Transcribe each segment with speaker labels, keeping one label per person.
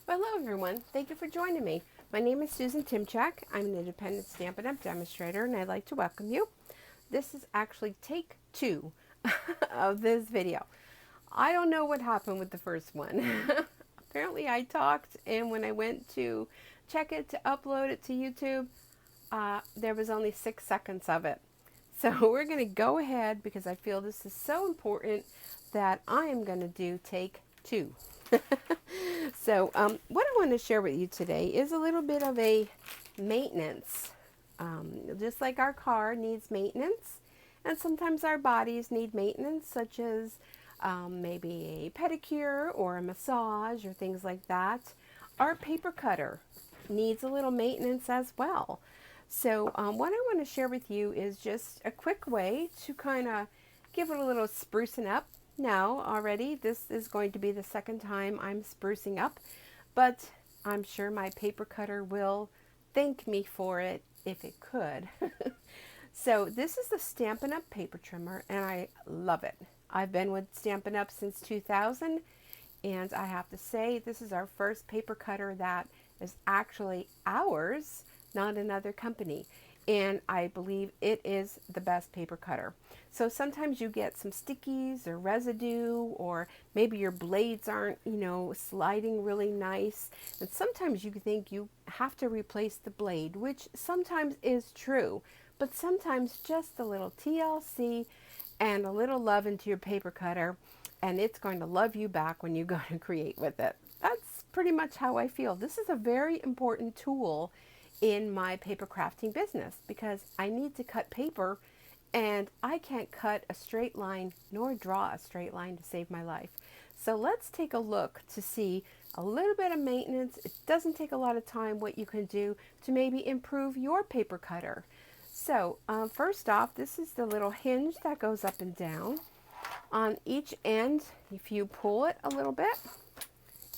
Speaker 1: Hello everyone, thank you for joining me. My name is Susan Timchak. I'm an independent Stampin' Up! Demonstrator and I'd like to welcome you. This is actually take 2 of this video. I don't know what happened with the first one. Apparently I talked and when I went to check it to upload it to YouTube, there was only 6 seconds of it. So we're going to go ahead because I feel this is so important that I am going to do take 2. So what I want to share with you today is a little bit of a maintenance. Just like our car needs maintenance, and sometimes our bodies need maintenance, such as maybe a pedicure or a massage or things like that. Our paper cutter needs a little maintenance as well. So what I want to share with you is just a quick way to kind of give it a little sprucing up. Now already this is going to be the second time I'm sprucing up, but I'm sure my paper cutter will thank me for it if it could. So this is the Stampin' Up! Paper trimmer and I love it. I've been with Stampin' Up! Since 2000 and I have to say this is our first paper cutter that is actually ours, not another company. And I believe it is the best paper cutter. So sometimes you get some stickies or residue, or maybe your blades aren't, sliding really nice. And sometimes you think you have to replace the blade, which sometimes is true. But sometimes just a little TLC and a little love into your paper cutter, and it's going to love you back when you go to create with it. That's pretty much how I feel. This is a very important tool in my paper crafting business because I need to cut paper and I can't cut a straight line nor draw a straight line to save my life. So let's take a look to see a little bit of maintenance. It doesn't take a lot of time, what you can do to maybe improve your paper cutter. So first off, this is the little hinge that goes up and down. On each end, if you pull it a little bit,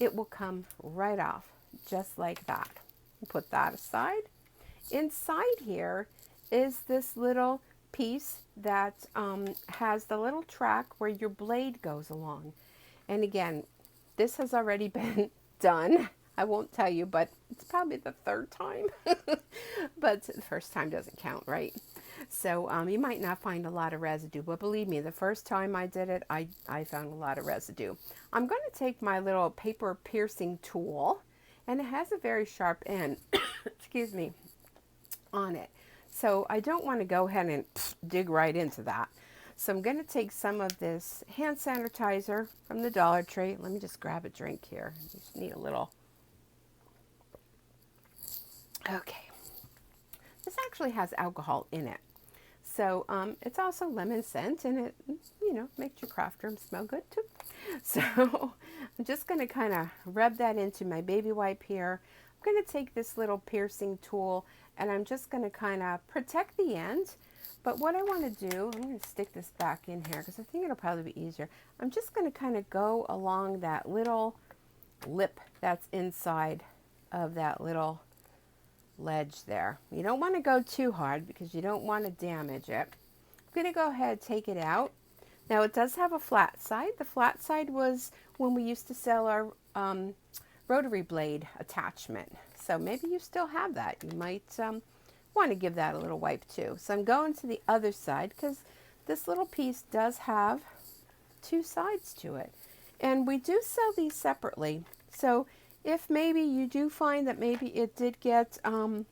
Speaker 1: it will come right off just like that. Put that aside. Inside here is this little piece that has the little track where your blade goes along. And again, this has already been done. I won't tell you, but it's probably the third time. But the first time doesn't count, right? So you might not find a lot of residue, but believe me, the first time I did it, I found a lot of residue. I'm going to take my little paper piercing tool, and it has a very sharp end, excuse me, on it. So I don't want to go ahead and dig right into that. So I'm going to take some of this hand sanitizer from the Dollar Tree. Let me just grab a drink here. I just need a little. Okay. This actually has alcohol in it. So it's also lemon scent, and it, makes your craft room smell good too. So I'm just going to kind of rub that into my baby wipe here. I'm going to take this little piercing tool, and I'm just going to kind of protect the end. But what I want to do, I'm going to stick this back in here because I think it'll probably be easier. I'm just going to kind of go along that little lip that's inside of that little ledge there. You don't want to go too hard because you don't want to damage it. I'm going to go ahead, take it out. Now it does have a flat side. The flat side was when we used to sell our rotary blade attachment. So maybe you still have that. You might want to give that a little wipe too. So I'm going to the other side because this little piece does have 2 sides to it. And we do sell these separately. So if maybe you do find that maybe it did get, a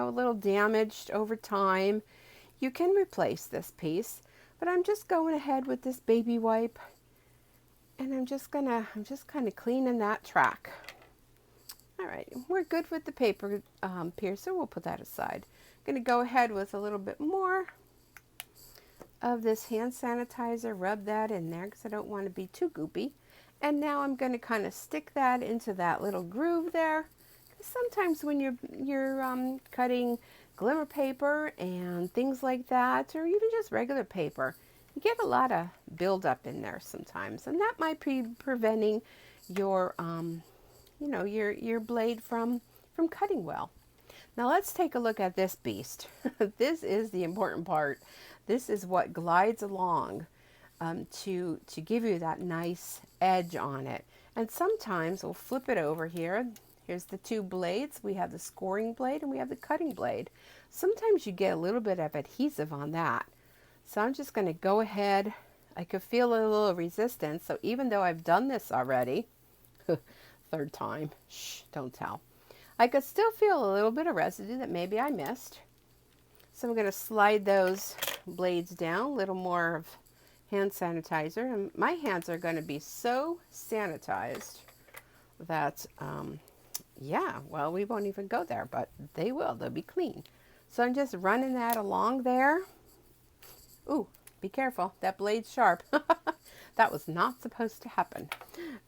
Speaker 1: little damaged over time, you can replace this piece. But I'm just going ahead with this baby wipe, and I'm just kind of cleaning that track. All right, we're good with the paper piercer. We'll put that aside. I'm going to go ahead with a little bit more of this hand sanitizer. Rub that in there because I don't want to be too goopy. And now I'm going to kind of stick that into that little groove there. Sometimes when you're cutting glimmer paper and things like that, or even just regular paper, you get a lot of buildup in there sometimes, and that might be preventing your your blade from cutting well. Now let's take a look at this beast. This is the important part. This is what glides along. to give you that nice edge on it. And sometimes we'll flip it over here. Here's the two blades. We have the scoring blade and we have the cutting blade. Sometimes you get a little bit of adhesive on that. So I'm just going to go ahead. I could feel a little resistance. So even though I've done this already, third time, shh, don't tell. I could still feel a little bit of residue that maybe I missed. So I'm going to slide those blades down, a little more of hand sanitizer. And my hands are going to be so sanitized that, yeah, well, we won't even go there, but they will. They'll be clean. So I'm just running that along there. Ooh, be careful. That blade's sharp. That was not supposed to happen.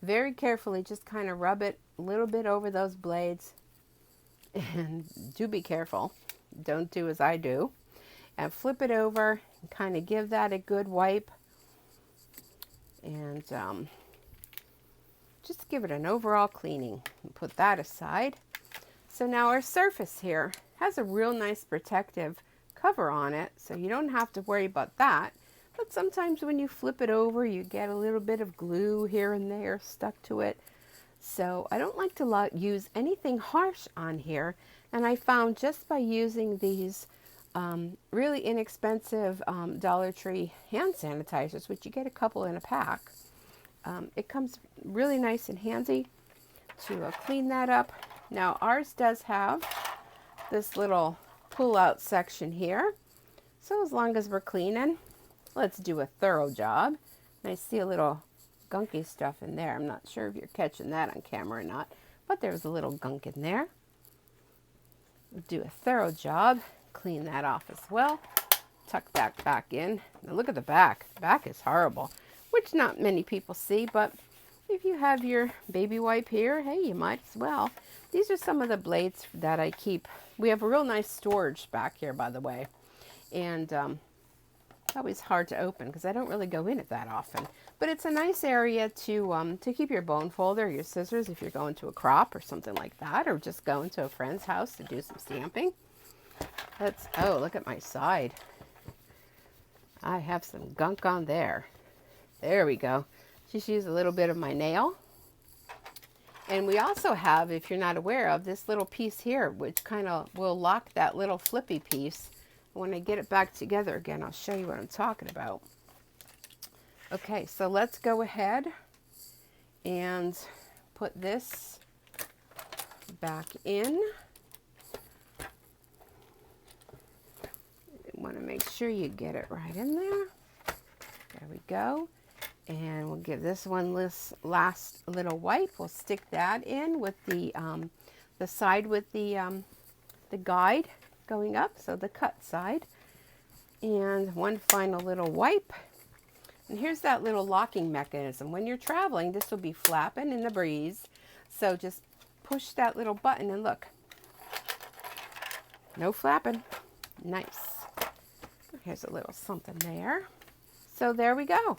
Speaker 1: Very carefully, just kind of rub it a little bit over those blades. And do be careful. Don't do as I do. And flip it over and kind of give that a good wipe. And just give it an overall cleaning. Put that aside. So now our surface here has a real nice protective cover on it, so you don't have to worry about that. But sometimes when you flip it over, you get a little bit of glue here and there stuck to it. So I don't like to use anything harsh on here. And I found just by using these really inexpensive Dollar Tree hand sanitizers, which you get a couple in a pack, it comes really nice and handy to clean that up. Now ours does have this little pull-out section here. So as long as we're cleaning, let's do a thorough job. And I see a little gunky stuff in there. I'm not sure if you're catching that on camera or not, but there's a little gunk in there. Do a thorough job. Clean that off as well. Tuck that back in. Now look at the back. The back is horrible, which not many people see, but if you have your baby wipe here, hey, you might as well. These are some of the blades that I keep. We have a real nice storage back here, by the way. And it's always hard to open because I don't really go in it that often. But it's a nice area to keep your bone folder, your scissors if you're going to a crop or something like that, or just going to a friend's house to do some stamping. Oh, look at my side. I have some gunk on there. There we go. Just use a little bit of my nail. And we also have, if you're not aware of, this little piece here, which kind of will lock that little flippy piece. When I get it back together again, I'll show you what I'm talking about. Okay, so let's go ahead and put this back in. You want to make sure you get it right in there. There we go. And we'll give this one last little wipe. We'll stick that in with the side with the guide going up, so the cut side. And one final little wipe. And here's that little locking mechanism. When you're traveling, this will be flapping in the breeze. So just push that little button and look. No flapping. Nice. Here's a little something there. So there we go.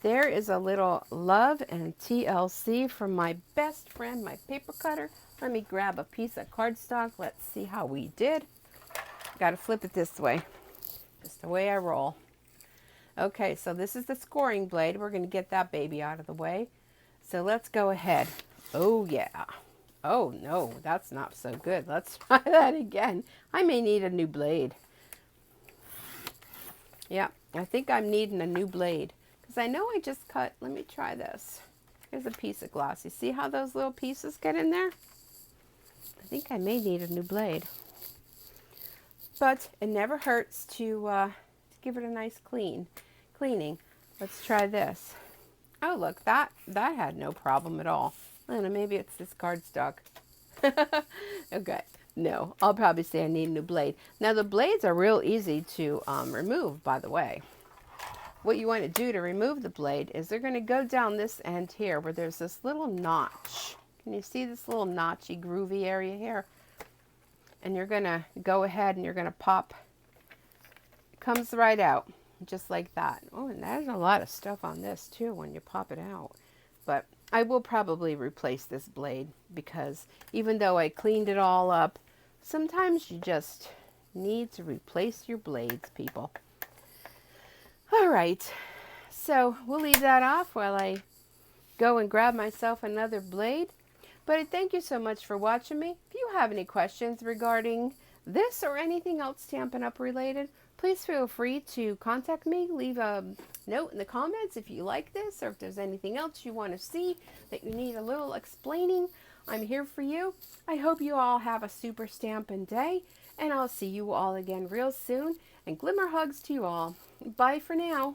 Speaker 1: There is a little love and TLC from my best friend, my paper cutter. Let me grab a piece of cardstock. Let's see how we did. Got to flip it this way. Just the way I roll. Okay, so this is the scoring blade. We're going to get that baby out of the way. So let's go ahead. Oh, yeah. Oh, no, that's not so good. Let's try that again. I may need a new blade. Yeah, I think I'm needing a new blade. Because I know I just cut. Let me try this. Here's a piece of gloss. You see how those little pieces get in there? I think I may need a new blade. But it never hurts to give it a nice cleaning. Let's try this. Oh, look, that had no problem at all. I don't know, maybe it's this cardstock. Okay, no, I'll probably say I need a new blade. Now, the blades are real easy to remove, by the way. What you want to do to remove the blade is they're going to go down this end here where there's this little notch. Can you see this little notchy, groovy area here? And you're going to go ahead and you're going to pop. It comes right out, just like that. Oh, and there's a lot of stuff on this too when you pop it out. But I will probably replace this blade because even though I cleaned it all up, sometimes you just need to replace your blades, people. All right, So we'll leave that off while I go and grab myself another blade. But I thank you so much for watching me. If you have any questions regarding this or anything else Stampin' Up! Related, please feel free to contact me. Leave a note in the comments if you like this or if there's anything else you want to see that you need a little explaining. I'm here for you. I hope you all have a super Stampin' day, and I'll see you all again real soon. And glimmer hugs to you all. Bye for now.